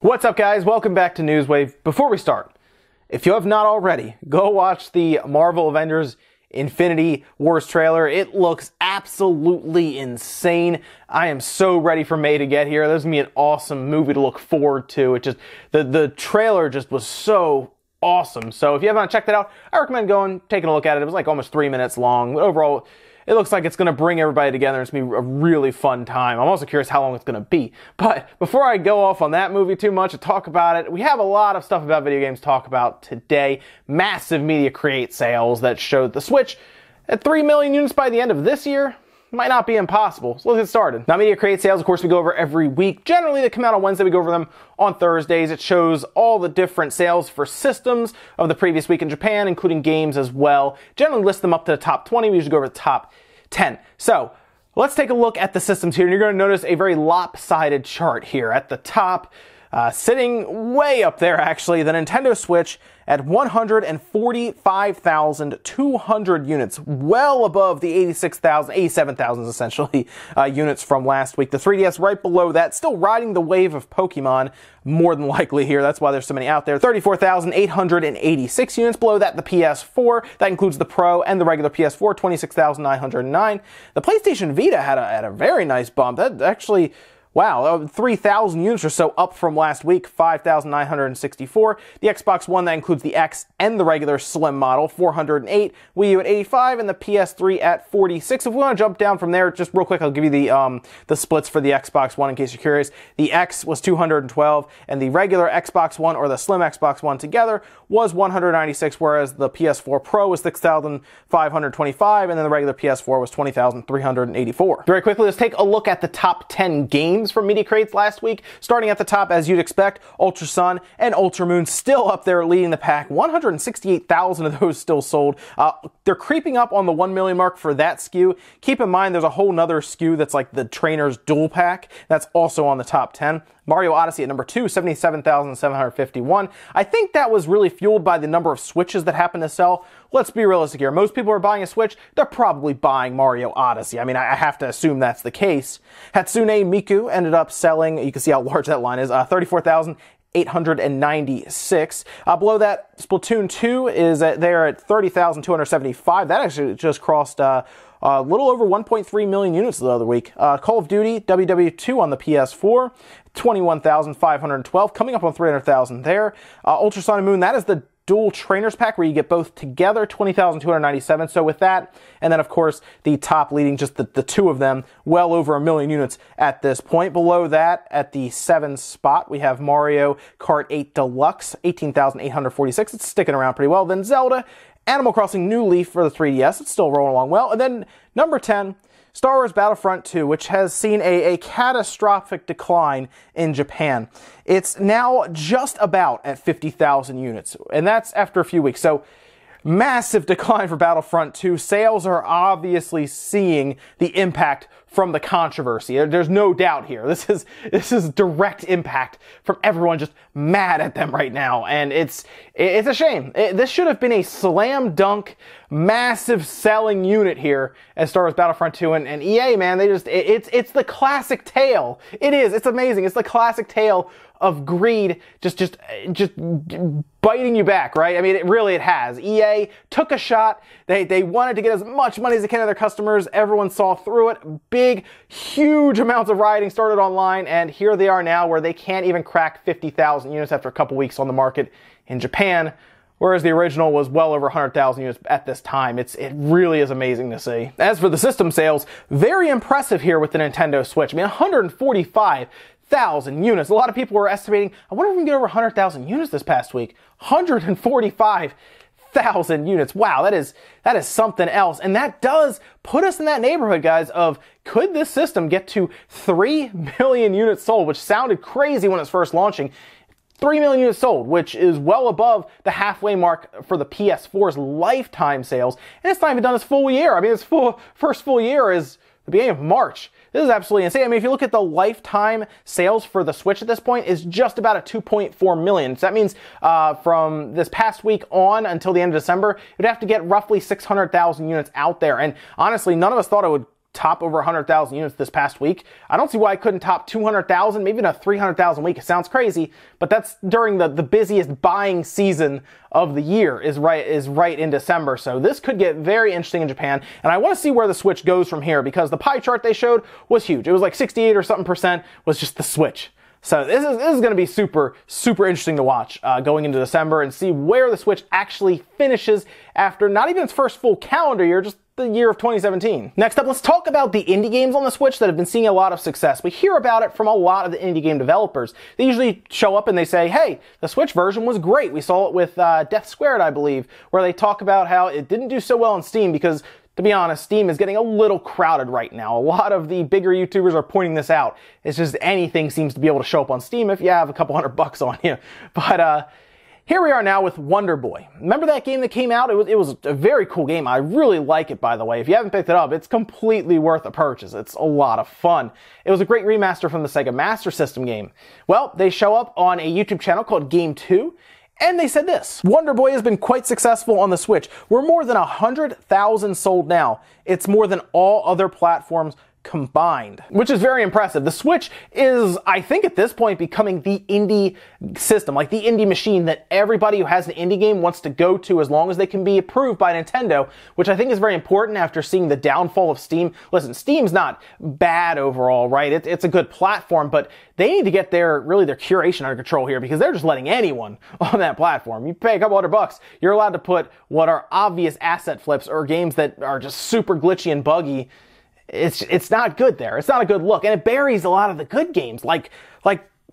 What's up, guys? Welcome back to Newswave. Before we start, if you have not already, go watch the Marvel Avengers Infinity Wars trailer. It looks absolutely insane. I am so ready for May to get here. This is going to be an awesome movie to look forward to. It just the trailer just was so awesome. So if you haven't checked it out, I recommend going, taking a look at it. It was like almost 3 minutes long. But overall, it looks like it's going to bring everybody together. It's going to be a really fun time. I'm also curious how long it's going to be. But before I go off on that movie too much and talk about it, we have a lot of stuff about video games to talk about today. Massive Media Create sales that showed the Switch at 3 million units by the end of this year. Might not be impossible. So let's get started. Now, Media Create sales, of course, we go over every week. Generally, they come out on Wednesday. We go over them on Thursdays. It shows all the different sales for systems of the previous week in Japan, including games as well. Generally list them up to the top 20. We usually go over the top 10. So let's take a look at the systems here. And you're going to notice a very lopsided chart here at the top. Sitting way up there, actually, the Nintendo Switch at 145,200 units, well above the 87,000 essentially units from last week. The 3DS right below that, still riding the wave of Pokemon, more than likely here. That's why there's so many out there. 34,886 units. Below that, the PS4. That includes the Pro and the regular PS4, 26,909. The PlayStation Vita had a very nice bump. That actually... Wow, 3,000 units or so up from last week, 5,964. The Xbox One, that includes the X and the regular Slim model, 408. Wii U at 85, and the PS3 at 46. If we want to jump down from there, just real quick, I'll give you the splits for the Xbox One in case you're curious. The X was 212, and the regular Xbox One, or the Slim Xbox One together, was 196, whereas the PS4 Pro was 6,525, and then the regular PS4 was 20,384. Very quickly, let's take a look at the top 10 games from Media Creates last week. Starting at the top, as you'd expect, Ultra Sun and Ultra Moon still up there leading the pack. 168,000 of those still sold. They're creeping up on the 1 million mark for that SKU. Keep in mind, there's a whole nother SKU that's like the Trainer's Dual Pack. That's also on the top 10. Mario Odyssey at number 2, 77,751. I think that was really fueled by the number of Switches that happened to sell. Let's be realistic here. Most people are buying a Switch. They're probably buying Mario Odyssey. I mean, I have to assume that's the case. Hatsune Miku ended up selling, you can see how large that line is, 34,896. Below that, Splatoon 2 is there at 30,275. That actually just crossed a little over 1.3 million units the other week. Call of Duty WW2 on the PS4, 21,512, coming up on 300,000 there. Ultra Sun and Moon, that is the dual trainers pack where you get both together, 20,297. So with that, and then of course the top leading, just the two of them, well over 1 million units at this point. Below that, at the 7th spot, we have Mario Kart 8 Deluxe, 18,846. It's sticking around pretty well. Then Zelda, Animal Crossing New Leaf for the 3DS. It's still rolling along well. And then number 10, Star Wars Battlefront 2, which has seen a catastrophic decline in Japan. It's now just about at 50,000 units, and that's after a few weeks. So massive decline for Battlefront 2. Sales are obviously seeing the impact from the controversy. There's no doubt here. This is direct impact from everyone just mad at them right now, and it's a shame. This should have been a slam dunk, massive selling unit here as Star Wars Battlefront 2, and EA, man, it's the classic tale. It is. It's amazing. It's the classic tale of greed just biting you back, right? I mean, it has. EA took a shot. They wanted to get as much money as they can to their customers. Everyone saw through it. Big, huge amounts of rioting started online, and here they are now where they can't even crack 50,000 units after a couple weeks on the market in Japan, whereas the original was well over 100,000 units at this time. It really is amazing to see. As for the system sales, very impressive here with the Nintendo Switch. I mean, 145,000 units. A lot of people were estimating, I wonder if we can get over 100,000 units this past week. 145,000 units. Wow, that is something else. And that does put us in that neighborhood, guys, of could this system get to 3 million units sold, which sounded crazy when it was first launching. 3 million units sold, which is well above the halfway mark for the PS4's lifetime sales. And it's not even done its full year. I mean, its first full year is the beginning of March. This is absolutely insane. I mean, if you look at the lifetime sales for the Switch at this point, is just about at 2.4 million. So that means from this past week on until the end of December, you'd have to get roughly 600,000 units out there. And honestly, none of us thought it would top over 100,000 units this past week. I don't see why I couldn't top 200,000, maybe even a 300,000 week. It sounds crazy, but that's during the busiest buying season of the year is right in December. So this could get very interesting in Japan, and I want to see where the Switch goes from here, because the pie chart they showed was huge. It was like 68 or something percent was just the Switch. So this is going to be super interesting to watch going into December and see where the Switch actually finishes after not even its first full calendar year, just the year of 2017. Next up, let's talk about the indie games on the Switch that have been seeing a lot of success. We hear about it from a lot of the indie game developers. They usually show up and they say, hey, the Switch version was great. We saw it with Death Squared, I believe, where they talk about how it didn't do so well on Steam because, to be honest, Steam is getting a little crowded right now. A lot of the bigger YouTubers are pointing this out. It's just anything seems to be able to show up on Steam if you have a couple $100 on you. But here we are now with Wonder Boy. Remember that game that came out? It was a very cool game. I really like it, by the way. If you haven't picked it up, it's completely worth a purchase. It's a lot of fun. It was a great remaster from the Sega Master System game. Well, they show up on a YouTube channel called Game 2, and they said this: Wonder Boy has been quite successful on the Switch. We're more than 100,000 sold now. It's more than all other platforms combined, which is very impressive. The Switch is, I think at this point, becoming the indie system, like the indie machine that everybody who has an indie game wants to go to as long as they can be approved by Nintendo, which I think is very important after seeing the downfall of Steam. Listen, Steam's not bad overall, right? It's a good platform, but they need to get their curation under control here, because they're just letting anyone on that platform. You pay a couple $100, you're allowed to put what are obvious asset flips or games that are just super glitchy and buggy. It's not good there. It's not a good look, and it buries a lot of the good games, like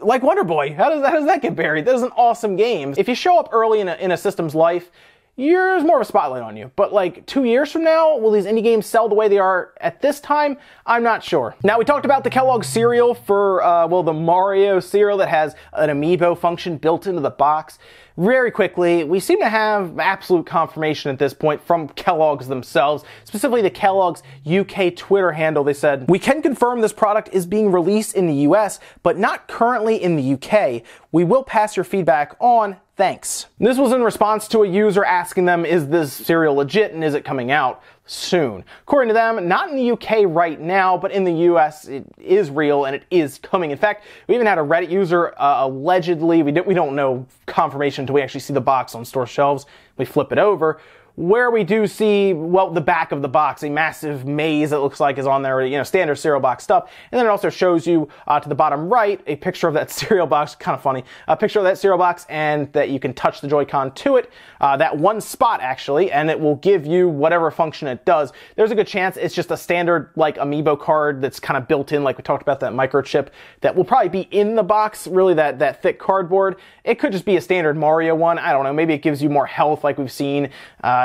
Wonder Boy. How does that get buried? That is an awesome game. If you show up early in a system's life, there's more of a spotlight on you. But like 2 years from now, will these indie games sell the way they are at this time? I'm not sure. Now, we talked about the Kellogg cereal for, the Mario cereal that has an amiibo function built into the box. Very quickly, we seem to have absolute confirmation at this point from Kellogg's themselves, specifically the Kellogg's UK Twitter handle. They said, "We can confirm this product is being released in the US, but not currently in the UK. We will pass your feedback on. Thanks." This was in response to a user asking them, is this cereal legit and is it coming out soon? According to them, not in the UK right now, but in the US it is real and it is coming. In fact, we even had a Reddit user allegedly, we don't know confirmation until we actually see the box on store shelves. We flip it over, where we do see, well, the back of the box, a massive maze it looks like is on there, standard cereal box stuff. And then it also shows you to the bottom right a picture of that cereal box, kind of funny, a picture of that cereal box, and that you can touch the Joy-Con to it, that one spot actually, and it will give you whatever function it does. There's a good chance it's just a standard like amiibo card that's kind of built in, like we talked about, that microchip that will probably be in the box, really that thick cardboard. It could just be a standard Mario one. I don't know, maybe it gives you more health like we've seen.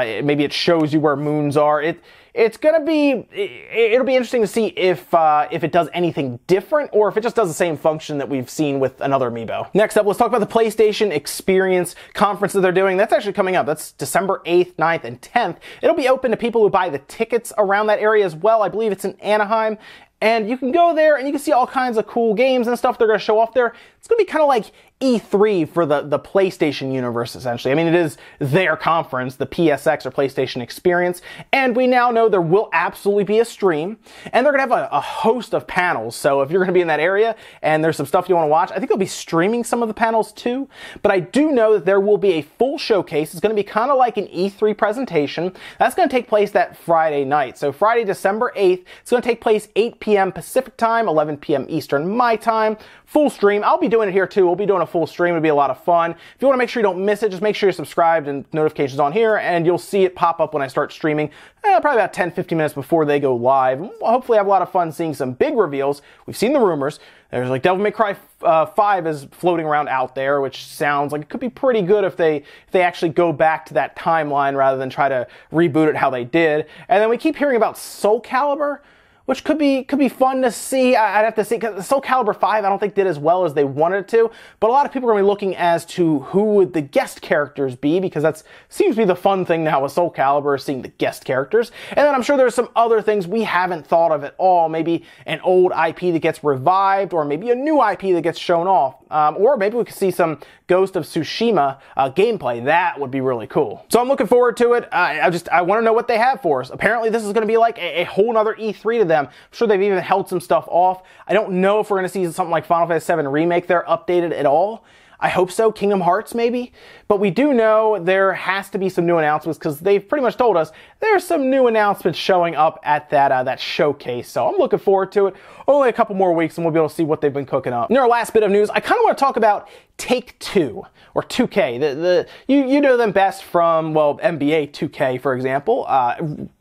Maybe it shows you where moons are. It'll be interesting to see if it does anything different, or if it just does the same function that we've seen with another amiibo. Next up, let's talk about the PlayStation Experience conference that they're doing. That's actually coming up. That's December 8th, 9th, and 10th. It'll be open to people who buy the tickets around that area as well. I believe it's in Anaheim. And you can go there and you can see all kinds of cool games and stuff they're going to show off there. It's going to be kind of like E3 for the PlayStation universe, essentially. I mean, it is their conference, the PSX or PlayStation Experience, and we now know there will absolutely be a stream, and they're going to have a host of panels. So if you're going to be in that area and there's some stuff you want to watch, I think they'll be streaming some of the panels too, but I do know that there will be a full showcase. It's going to be kind of like an E3 presentation. That's going to take place that Friday night. So Friday, December 8th, it's going to take place 8 p.m. Pacific time, 11 p.m. Eastern my time. Full stream. I'll be doing it here too. We'll be doing a full stream. It'll be a lot of fun. If you want to make sure you don't miss it, just make sure you're subscribed and notifications on here, and you'll see it pop up when I start streaming, probably about 10-15 minutes before they go live. We'll hopefully have a lot of fun seeing some big reveals. We've seen the rumors. There's like Devil May Cry 5 is floating around out there, which sounds like it could be pretty good if they actually go back to that timeline rather than try to reboot it how they did. And then we keep hearing about Soul Calibur, which could be fun to see. I'd have to see, because Soul Calibur 5 I don't think did as well as they wanted it to, but a lot of people are going to be looking as to who would the guest characters be, because that seems to be the fun thing now with Soul Calibur, seeing the guest characters. And then I'm sure there's some other things we haven't thought of at all, maybe an old IP that gets revived, or maybe a new IP that gets shown off, or maybe we could see some Ghost of Tsushima gameplay. That would be really cool. So I'm looking forward to it. I want to know what they have for us. Apparently this is going to be like a whole nother E3 to them. them. I'm sure they've even held some stuff off. I don't know if we're going to see something like Final Fantasy VII Remake there updated at all. I hope so. Kingdom Hearts, maybe. But we do know there has to be some new announcements because they've pretty much told us there's some new announcements showing up at that showcase. So I'm looking forward to it. Only a couple more weeks and we'll be able to see what they've been cooking up. And our last bit of news, I kind of want to talk about Take-Two, or 2K. You know them best from, well, NBA 2K, for example.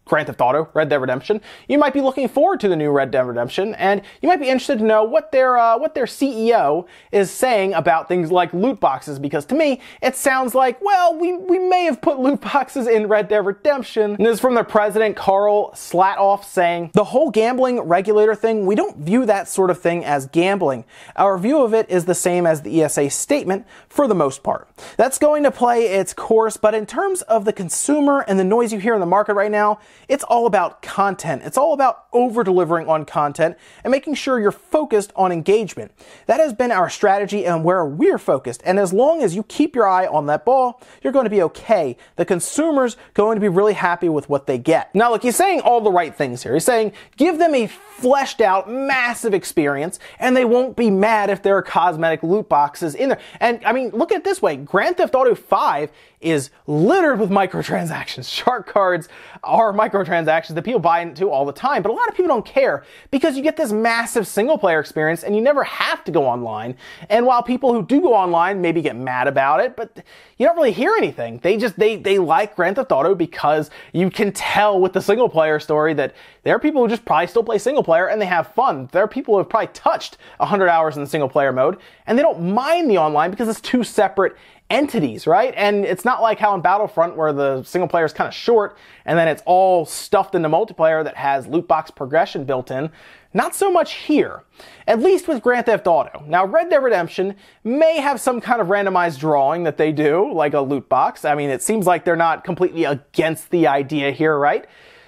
Grand Theft Auto, Red Dead Redemption. You might be looking forward to the new Red Dead Redemption, and you might be interested to know what their CEO is saying about things like loot boxes, because to me, it sounds like, well, we may have put loot boxes in Red Dead Redemption. And this is from their president, Carl Slatoff, saying, the whole gambling regulator thing, we don't view that sort of thing as gambling. Our view of it is the same as the ESA statement for the most part. That's going to play its course, but in terms of the consumer and the noise you hear in the market right now, it's all about content. It's all about over-delivering on content and making sure you're focused on engagement. That has been our strategy and where we're focused. And as long as you keep your eye on that ball, you're going to be okay. The consumer's going to be really happy with what they get. Now, look, he's saying all the right things here. He's saying give them a fleshed out, massive experience, and they won't be mad if there are cosmetic loot boxes in there. And I mean, look at it this way. Grand Theft Auto 5 is littered with microtransactions. Shark cards are microtransactions that people buy into all the time, but a lot of people don't care because you get this massive single player experience and you never have to go online. And while people who do go online maybe get mad about it, but you don't really hear anything. They like Grand Theft Auto because you can tell with the single player story that there are people who just probably still play single player and they have fun. There are people who have probably touched 100 hours in the single player mode and they don't mind the online because it's two separate entities, right? And it's not like how in Battlefront where the single player is kind of short and then it's all stuffed into multiplayer that has loot box progression built in. Not so much here, at least with Grand Theft Auto. Now, Red Dead Redemption may have some kind of randomized drawing that they do, like a loot box. I mean, it seems like they're not completely against the idea here, right?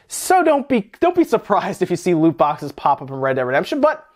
So don't be surprised if you see loot boxes pop up in Red Dead Redemption, but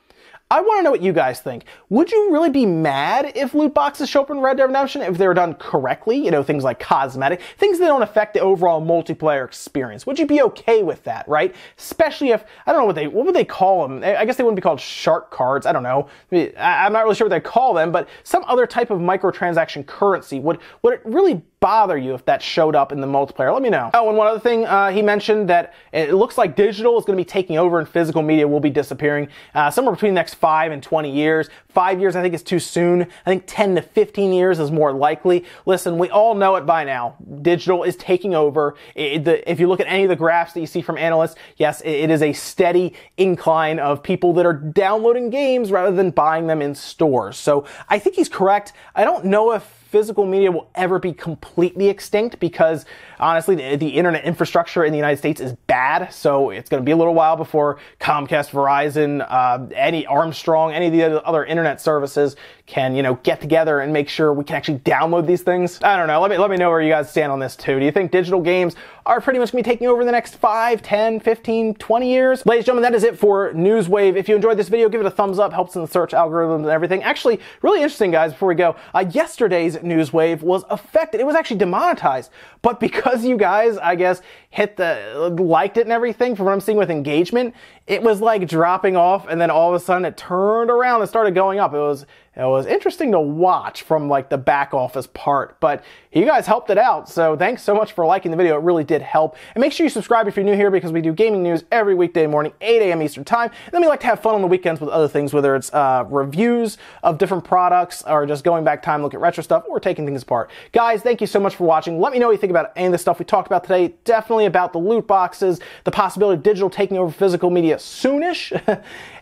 I want to know what you guys think. Would you really be mad if loot boxes show up in Red Dead Redemption if they were done correctly? You know, things like cosmetic, things that don't affect the overall multiplayer experience. Would you be okay with that, right? Especially if, I don't know what would they call them? I guess they wouldn't be called shark cards. I don't know. I'm not really sure what they call them, but some other type of microtransaction currency. Would it really bother you if that showed up in the multiplayer? Let me know. Oh, and one other thing, he mentioned that it looks like digital is going to be taking over and physical media will be disappearing somewhere between the next 5 and 20 years. 5 years, I think, is too soon. I think 10 to 15 years is more likely. Listen, we all know it by now. Digital is taking over. If you look at any of the graphs that you see from analysts, yes, it is a steady incline of people that are downloading games rather than buying them in stores. So I think he's correct. I don't know if physical media will ever be completely extinct because honestly the internet infrastructure in the United States is bad, so it's going to be a little while before Comcast, Verizon, any Armstrong, any of the other internet services can, you know, get together and make sure we can actually download these things. I don't know. Let me know where you guys stand on this too. Do you think digital games are pretty much going to be taking over in the next 5, 10, 15, 20 years? Ladies and gentlemen, that is it for Newswave. If you enjoyed this video, give it a thumbs up. Helps in the search algorithms and everything. Actually, really interesting, guys, before we go, yesterday's Newswave was affected. It was actually demonetized, but because you guys, I guess, liked it and everything, from what I'm seeing with engagement, it was like dropping off and then all of a sudden it turned around and started going up. It was interesting to watch from like the back office part, but you guys helped it out. So thanks so much for liking the video. It really did help. And make sure you subscribe if you're new here because we do gaming news every weekday morning, 8 a.m. Eastern time. And then we like to have fun on the weekends with other things, whether it's reviews of different products or just going back time, look at retro stuff or taking things apart. Guys, thank you so much for watching. Let me know what you think about any of the stuff we talked about today. Definitely about the loot boxes, the possibility of digital taking over physical media soonish.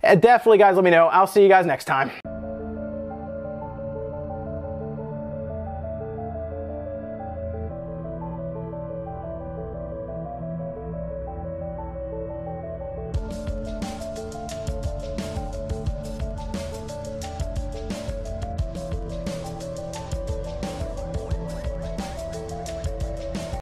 Definitely, guys, let me know. I'll see you guys next time.